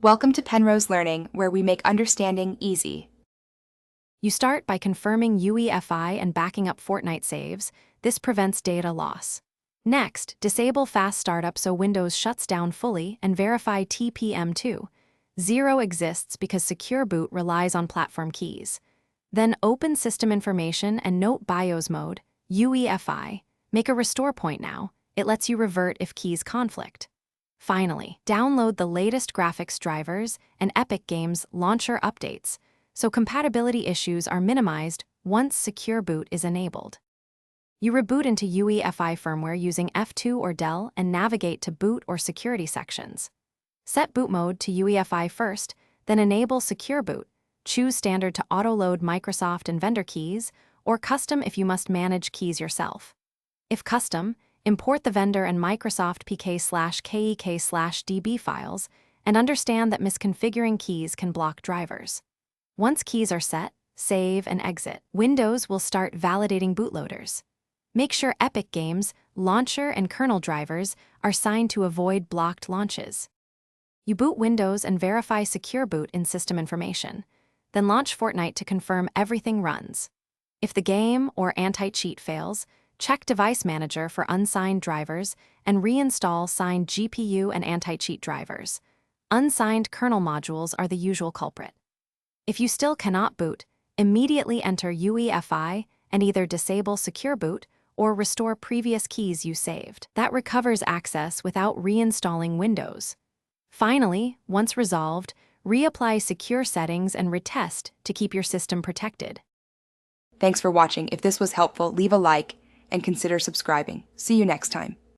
Welcome to Penrose Learning, where we make understanding easy. You start by confirming UEFI and backing up Fortnite saves. This prevents data loss. Next, disable fast startup so Windows shuts down fully and verify TPM2. 0 exists because secure boot relies on platform keys. Then open system information and note BIOS mode, UEFI. Make a restore point now. It lets you revert if keys conflict. Finally, download the latest graphics drivers and Epic Games launcher updates, so compatibility issues are minimized once secure boot is enabled. You reboot into UEFI firmware using F2 or Del and navigate to boot or security sections. Set boot mode to UEFI first, then enable secure boot. Choose standard to auto-load Microsoft and vendor keys, or custom if you must manage keys yourself. If custom, import the vendor and Microsoft pk/kek/db files, and understand that misconfiguring keys can block drivers. Once keys are set, save and exit. Windows will start validating bootloaders. Make sure Epic Games, launcher and kernel drivers are signed to avoid blocked launches. You boot Windows and verify secure boot in system information. Then launch Fortnite to confirm everything runs. If the game or anti-cheat fails, check Device Manager for unsigned drivers and reinstall signed GPU and anti-cheat drivers. Unsigned kernel modules are the usual culprit. If you still cannot boot, immediately enter UEFI and either disable secure boot or restore previous keys you saved. That recovers access without reinstalling Windows. Finally, once resolved, reapply secure settings and retest to keep your system protected. Thanks for watching. If this was helpful, leave a like and consider subscribing. See you next time.